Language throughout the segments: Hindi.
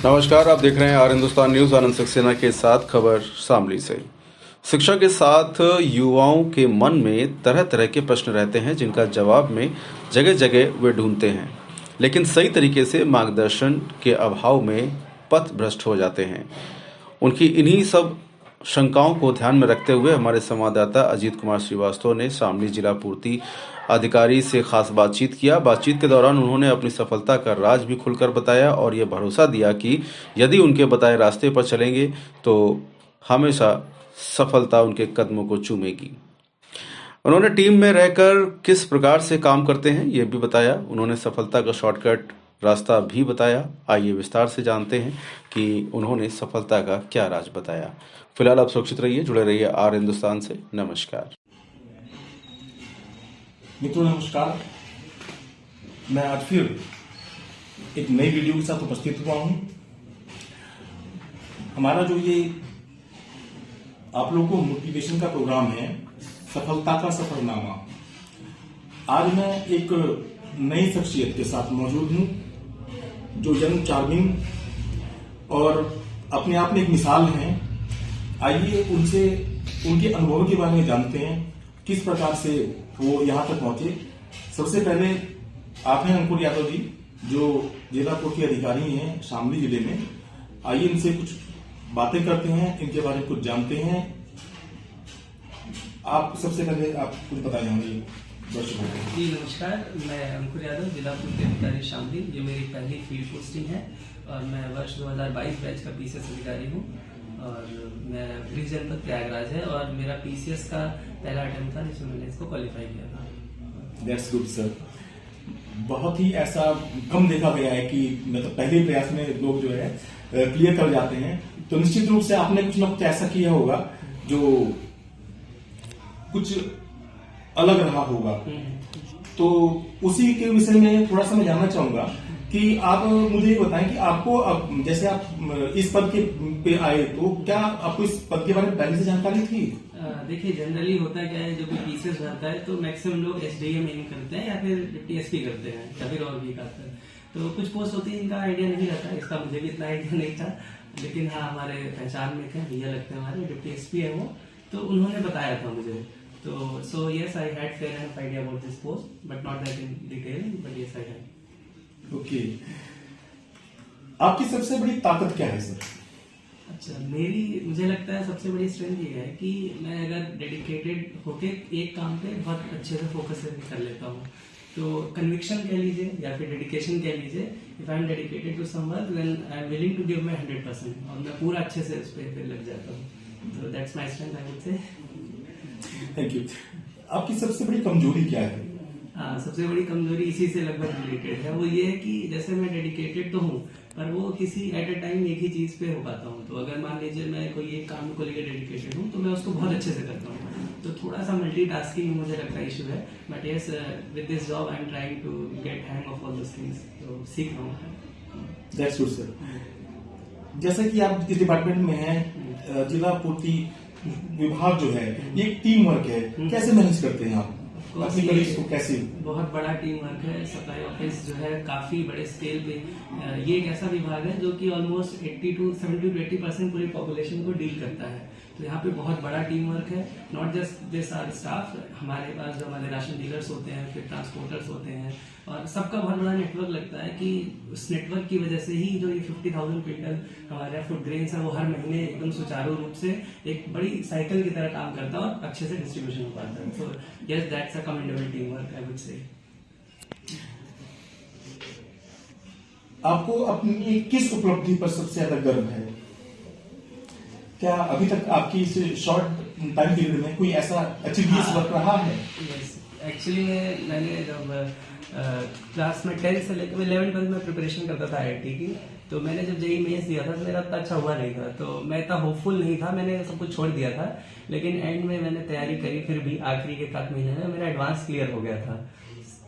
नमस्कार, आप देख रहे हैं आर हिंदुस्तान न्यूज। आनंद सक्सेना के साथ खबर शामली से। शिक्षा के साथ युवाओं के मन में तरह तरह के प्रश्न रहते हैं जिनका जवाब में जगह जगह वे ढूंढते हैं, लेकिन सही तरीके से मार्गदर्शन के अभाव में पथ भ्रष्ट हो जाते हैं। उनकी इन्हीं सब शंकाओं को ध्यान में रखते हुए हमारे संवाददाता अजीत कुमार श्रीवास्तव ने शामली जिला पूर्ति अधिकारी से खास बातचीत किया। बातचीत के दौरान उन्होंने अपनी सफलता का राज भी खुलकर बताया और ये भरोसा दिया कि यदि उनके बताए रास्ते पर चलेंगे तो हमेशा सफलता उनके कदमों को चूमेगी। उन्होंने टीम में रहकर किस प्रकार से काम करते हैं ये भी बताया। उन्होंने सफलता का शॉर्टकट रास्ता भी बताया। आइए विस्तार से जानते हैं कि उन्होंने सफलता का क्या राज बताया। फिलहाल आप सुरक्षित रहिए, जुड़े रहिए आर हिंदुस्तान से। नमस्कार मित्रों, नमस्कार। मैं आज फिर एक नई वीडियो के साथ उपस्थित हुआ हूं। हमारा जो ये आप लोगों को मोटिवेशन का प्रोग्राम है, सफलता का सफरनामा। आज मैं एक नई शख्सियत के साथ मौजूद हूं जो जन्म चार्मिंग और अपने आप में एक मिसाल हैं। आइए उनसे उनके अनुभवों के बारे में जानते हैं, किस प्रकार से वो यहां तक पहुंचे। सबसे पहले आप हैं अंकुर यादव जी, जो जिला पूर्ति अधिकारी हैं शामली जिले में। आइए इनसे कुछ बातें करते हैं, इनके बारे में कुछ जानते हैं। आप सबसे पहले आप कुछ बताएं हमें दर्शकों को। जी नमस्कार, मैं अंकुर यादव, जिला पूर्ति अधिकारी शामली। ये मेरी पहली फील्ड पोस्टिंग है और मैं वर्ष 2022 बैच का पीसीएस अधिकारी हूँ और मैं गृह जनपद प्रयागराज है और मेरा पीसीएस का पहला अटेम्प्ट था जिसमें मैंने इसको क्वालिफाई किया था। That's good sir. बहुत ही ऐसा कम देखा गया है कि मतलब पहले प्रयास में लोग जो है क्लियर कर जाते हैं। तो निश्चित रूप से आपने कुछ ना कुछ ऐसा किया होगा जो कुछ अलग रहा होगा। तो उसी के विषय में थोड़ा सा मैं जानना चाहूंगा कि आप मुझे ये बताएं कि आपको जैसे आप इस पद के पे आए तो क्या आपको इस पद के बारे में पहले से जानकारी थी? देखिए, जनरली होता क्या है, जब कोई पीसीएस भरता है तो मैक्सिमम लोग एसडीएम एम करते हैं या फिर टीएसपी करते हैं, कभी और भी करते हैं। तो कुछ पोस्ट होती है इनका आइडिया नहीं रहता, इसका मुझे भी इतना आइडिया नहीं था। लेकिन हाँ, हमारे पहचान में थे, भैया लगते हैं हमारे, डिप्टी एसपी है वो, तो उन्होंने बताया था मुझे। तो so yes, I had fair enough idea about this post, but not that in detail, but yes I had. Okay, आपकी सबसे बड़ी ताकत क्या है सर? अच्छा, मुझे लगता है सबसे बड़ी स्ट्रेंथ ये है कि मैं अगर डेडिकेटेड होके एक काम पे बहुत अच्छे से फोकस कर लेता हूँ। तो कन्विक्शन कह लीजिए या फिर डेडिकेशन कह लीजिए, if I am dedicated to someone then I am willing to give my 100% और मैं पूरा अच्छे से उस पर लग जाता हूँ। तो that's my strength, I would से। Thank you. आपकी सबसे बड़ी कमजोरी क्या है? हाँ, सबसे बड़ी कमजोरी इसी से लगभग रिलेटेड है। वो ये है कि जैसे मैं डेडिकेटेड तो हूँ पर वो किसी एट ए टाइम एक ही चीज पे हो पाता हूँ। तो अगर मान लीजिए मैं कोई एक काम को लेकर डेडिकेटेड हूँ तो मैं उसको बहुत अच्छे से करता हूँ। तो थोड़ा सा मल्टीटास्किंग मुझे लगता है इशू है, but yes with this job I am trying to get hang of all those things. तो सीख रहा हूँ। That's good sir. जैसा कि आप इस डिपार्टमेंट में हैं, जिला पूर्ति विभाग जो है ये एक टीम वर्क है, कैसे मैनेज करते हैं आप अपनी कलीग्स को? कैसे? बहुत बड़ा टीम वर्क है। सप्लाई ऑफिस जो है काफी बड़े स्केल पे, ये एक ऐसा विभाग है जो कि ऑलमोस्ट 70 to 80% पूरी पॉपुलेशन को डील करता है। तो यहाँ पे बहुत बड़ा टीम वर्क है। Not just this our staff, हमारे पास जो हमारे राशन डीलर्स होते हैं, फिर ट्रांसपोर्टर्स होते हैं और सबका बहुत बड़ा नेटवर्क लगता है कि उस नेटवर्क की वजह से ही जो ये 50,000 क्विंटल हमारे फूड ग्रेन्स है वो हर महीने एकदम सुचारू रूप से एक बड़ी साइकिल की तरह काम करता है और अच्छे से डिस्ट्रीब्यूशन हो पाता है। So yes, that's a commendable team work, I would से। आपको अपनी किस उपलब्धि पर सबसे ज्यादा गर्व है? क्या अभी तक आपकी इस शॉर्ट टाइम पीरियड में कोई ऐसा अचीवमेंट वर्क रहा है? एक्चुअली मैंने जब क्लास में 10 से लेकर 11 तक मैं प्रिपरेशन करता था आईआईटी की। तो मैंने जब जेईई मेंस दिया था तो मेरा इतना अच्छा हुआ नहीं था, तो मैं इतना होपफुल नहीं था, मैंने सब कुछ छोड़ दिया था। लेकिन एंड में मैंने तैयारी करी, फिर भी आखिरी के 7 महीने में मेरा एडवांस क्लियर हो गया था।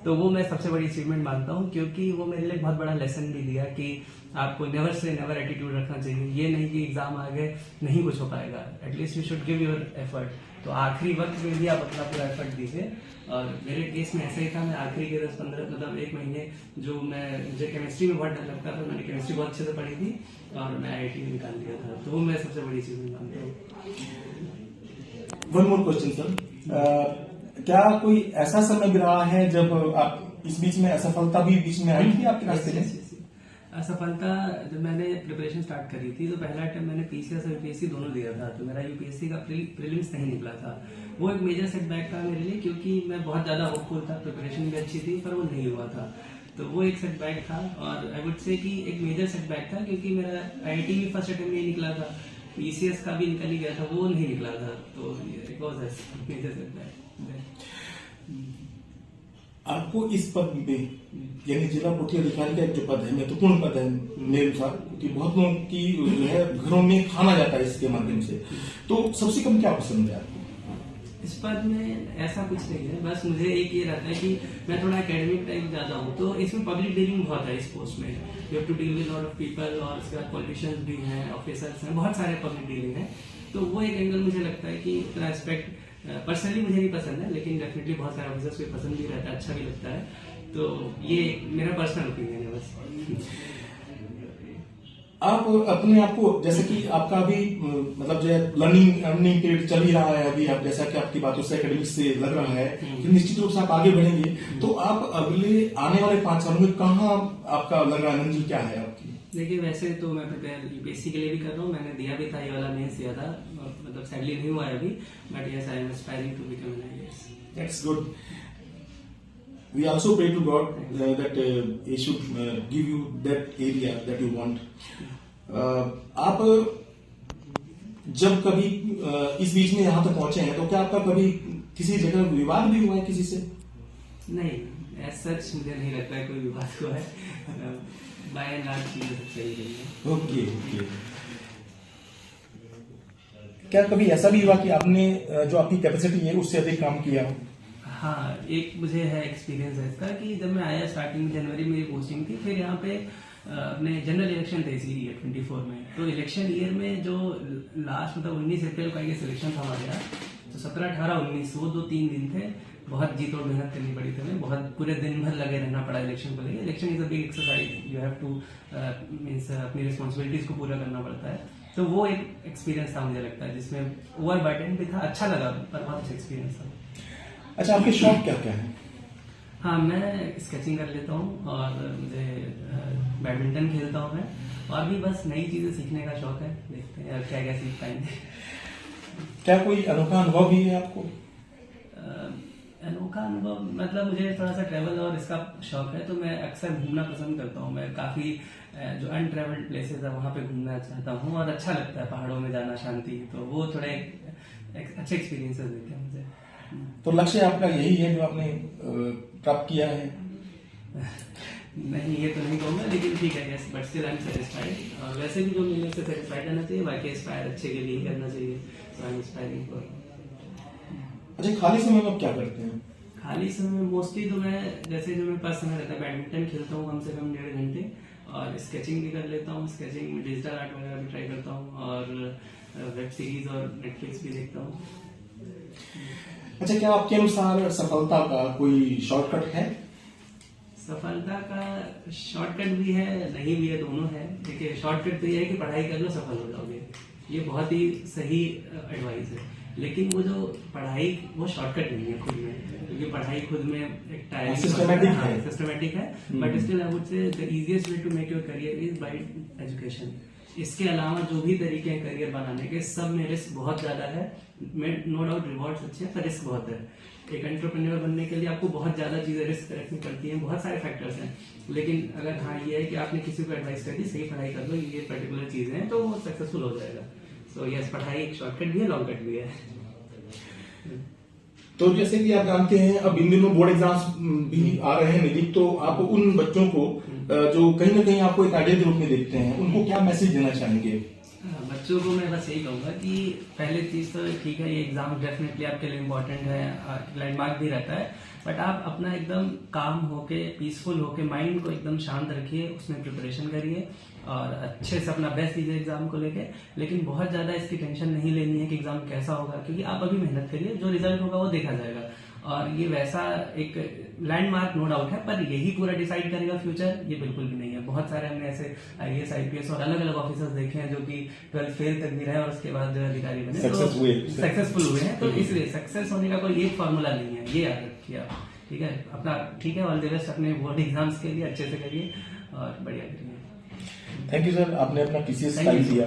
तो वो मैं सबसे बड़ी अचीवमेंट मानता हूँ, क्योंकि वो मेरे लिए बहुत बड़ा लेसन भी दिया कि आपको नेवर से नेवर एटीट्यूड रखना चाहिए। ये नहीं कि एग्जाम आ गए नहीं कुछ हो पाएगा, at least you should give your effort. तो आखिरी वक्त में भी आप अपना पूरा एफर्ट दीजिए, और मेरे केस में ऐसा ही था। मैं आखिरी के 10-15 मतलब 1 महीने जो मुझे केमिस्ट्री में बहुत डर लगता था, मैंने केमिस्ट्री बहुत अच्छे से पढ़ी थी और मैं IIT में निकाल लिया था। तो वो मैं सबसे बड़ी चीज मानता हूँ। वन मोर क्वेश्चन सर, क्या कोई ऐसा समय भी रहा है जब आप इस बीच में असफलता भी बीच में आई थी आपके रास्ते में? असफलता जब मैंने प्रिपरेशन स्टार्ट करी थी तो पहला अटेम्प्ट मैंने PCS और UPSC दोनों दिया था, तो मेरा UPSC का प्रीलिम्स नहीं निकला था। वो एक मेजर सेटबैक था मेरे लिए, क्योंकि मैं बहुत ज्यादा होपफुल था, प्रिपरेशन भी अच्छी थी, पर वो नहीं हुआ था। तो वो एक सेटबैक था, और आई वुड से कि एक मेजर सेटबैक था, क्योंकि मेरा IIT भी फर्स्ट अटेम्प्ट नहीं निकला था, PCS का भी निकल ही गया था, वो नहीं निकला था। तो it was a major setback. आपको इस पद पे यानी जिला पूर्ति अधिकारी का एक जो पद है, महत्वपूर्ण पद है मेरे अनुसार, क्योंकि बहुत लोगों की जो है घरों में खाना जाता है इसके माध्यम से, तो सबसे कम क्या पसंद है आपको? इस पद में ऐसा कुछ नहीं है, बस मुझे एक ये रहता है कि मैं थोड़ा एकेडमिक टाइप ज्यादा हूँ, तो इसमें पब्लिक डीलिंग बहुत है इस पोस्ट में। You have to deal with lot of people, और उसके बाद पॉलिटिशियंस भी हैं, ऑफिसर्स हैं, बहुत सारे पब्लिक डीलिंग है। तो वो एक एंगल मुझे लगता है कि उतना एस्पेक्ट पर्सनली मुझे नहीं पसंद है, लेकिन डेफिनेटली बहुत सारे ऑफिसर्स को पसंद भी रहता है, अच्छा भी लगता है। तो ये मेरा पर्सनल ओपिनियन है बस। आप अपने आप को, जैसे कि आपका अभी मतलब जो लर्निंग अर्निंग पीरियड चल ही रहा है अभी, आप जैसा कि आपकी बातों से एकेडमिक से लग रहा है कि निश्चित रूप से आप आगे बढ़ेंगे, तो आप अगले आने वाले 5 सालों में कहाँ आपका लग रहा है मंजिल क्या है आपकी? देखिए, वैसे तो मैं प्रिपेयर UPSC के लिए भी कर रहा हूँ, मैंने दिया भी था, ये वाला मेंस दिया था, मतलब सैडली नहीं हुआ है अभी, but yes I am aspiring to become an IAS। That's good. We also pray to God that He should give you that area that you want. आप जब कभी इस बीच में यहाँ तक पहुंचे हैं, तो क्या आपका कभी किसी जगह विवाद भी हुआ है किसी से? नहीं, एज सच मुझे नहीं लगता है कोई विवाद हुआ है। बाय एंड लार्ज चीजें सब सही रही है। ओके। क्या कभी ऐसा भी हुआ कि आपने जो आपकी कैपेसिटी है उससे अधिक काम किया हो? हाँ, एक मुझे है एक्सपीरियंस है इसका, कि जब मैं आया स्टार्टिंग जनवरी में मेरी पोस्टिंग थी, फिर यहाँ पे अपने जनरल इलेक्शन थे इसी ईयर 24 में। तो इलेक्शन ईयर में जो लास्ट मतलब 19 अप्रैल का ये सिलेक्शन था हमारे यहाँ, तो 17, 18, 19 वो 2-3 दिन थे, बहुत जी तोड़ मेहनत करनी पड़ी थी हमें, बहुत पूरे दिन भर लगे रहना पड़ा इलेक्शन को लेकर। Election is a big exercise, you have two means अपनी रिस्पॉन्सिबिलिटीज को पूरा करना पड़ता है। तो वो एक एक्सपीरियंस था मुझे लगता है, जिसमें ओवर बर्डन भी था, अच्छा लगा, पर बहुत अच्छा एक्सपीरियंस था। अच्छा, आपके शौक क्या क्या है? हाँ, मैं स्केचिंग कर लेता हूँ, और मुझे बैडमिंटन खेलता हूँ मैं, और भी बस नई चीजें सीखने का शौक है, देखते हैं क्या क्या सीख पाएंगे। क्या कोई अनोखा अनुभव भी है आपको? अनोखा अनुभव मतलब मुझे थोड़ा सा ट्रैवल और इसका शौक है, तो मैं अक्सर घूमना पसंद करता हूँ। मैं काफी जो अनट्रेवल्ड प्लेसेस है वहां पे घूमना चाहता हूँ, और अच्छा लगता है पहाड़ों में जाना, शांति, तो वो थोड़े अच्छे एक्सपीरियंसेस देते हैं मुझे। तो लक्ष्य आपका यही है जो आपने प्राप्त किया है? नहीं, ये तो नहीं कहूंगा, लेकिन ठीक है, yes, but still I am satisfied. और वैसे भी जो मिलने से सेटिस्फाइड रहना चाहिए, बाकी एस्पायर अच्छे के लिए ही करना चाहिए। सो आई एम एस्पायरिंग फॉर। अच्छा, खाली समय में आप क्या करते हैं? खाली समय में मोस्टली तो मैं, जैसे जो मेरे पास समय रहता है, बैडमिंटन खेलता हूँ कम से कम 1.5 घंटे, और स्केचिंग भी कर लेता हूँ। स्केचिंग में डिजिटल आर्ट वगैरह भी ट्राई करता हूँ, और वेब सीरीज और नेटफ्लिक्स भी देखता हूँ। अच्छा, क्या आपके अनुसार सफलता का कोई शॉर्टकट है? सफलता का शॉर्टकट भी है, नहीं भी है, दोनों है। देखिए, शॉर्टकट तो ये है कि पढ़ाई कर लो, सफल हो जाओगे, ये बहुत ही सही एडवाइस है। लेकिन वो जो पढ़ाई, वो शॉर्टकट नहीं है खुद में, क्योंकि पढ़ाई खुद में एक सिस्टमेटिक है, but still I would say the easiest way to make your career is by education. इसके अलावा जो भी तरीके हैं करियर बनाने के, सब में रिस्क बहुत ज्यादा है। नो डाउट रिवॉर्ड्स अच्छे हैं, पर रिस्क बहुत है। एक एंटरप्रेन्योर बनने के लिए आपको बहुत ज्यादा चीजें रिस्क रखनी पड़ती हैं, बहुत सारे फैक्टर्स हैं। लेकिन अगर हाँ ये है कि आपने किसी को एडवाइस कर दी, सही पढ़ाई कर लो, ये पर्टिकुलर चीजें हैं, तो वो सक्सेसफुल हो जाएगा। सो यस, पढ़ाई एक शॉर्टकट भी है, लॉन्ग कट भी है। तो जैसे कि आप जानते हैं, अब इन दिनों बोर्ड एग्जाम्स भी आ रहे हैं नजदीक, तो आप उन बच्चों को जो कहीं ना कहीं आपको एक आइडिया के रूप में देखते हैं, उनको क्या मैसेज देना चाहेंगे? बच्चों को मैं बस यही कहूँगा कि पहले चीज़ तो ठीक है, ये एग्जाम डेफिनेटली आपके लिए इम्पोर्टेंट है, लैंडमार्क भी रहता है, बट आप अपना एकदम काम होके, पीसफुल होके, माइंड को एकदम शांत रखिए, उसमें प्रिपरेशन करिए और अच्छे से अपना बेस्ट दीजिए एग्जाम को लेके। लेकिन बहुत ज़्यादा इसकी टेंशन नहीं लेनी है कि एग्जाम कैसा होगा, क्योंकि आप अभी मेहनत करिए, जो रिजल्ट होगा वो देखा जाएगा। और ये वैसा एक लैंडमार्क नो डाउट है, पर यही पूरा डिसाइड करेगा फ्यूचर, ये बिल्कुल भी नहीं है। बहुत सारे हमने ऐसे IAS IPS और अलग अलग ऑफिसर्स देखे हैं जो कि 12th फेल तक भी रहे और उसके बाद जो है अधिकारी बने, सक्सेसफुल हुए हैं। तो इसलिए सक्सेस होने का कोई एक फॉर्मूला नहीं है, ये याद रखिए आप। ठीक है, अपना ठीक है, ऑल द बेस्ट अपने बोर्ड एग्जाम्स के लिए, अच्छे से करिए और बढ़िया करिए। थैंक यू सर, आपने अपना PCS टाइम दिया।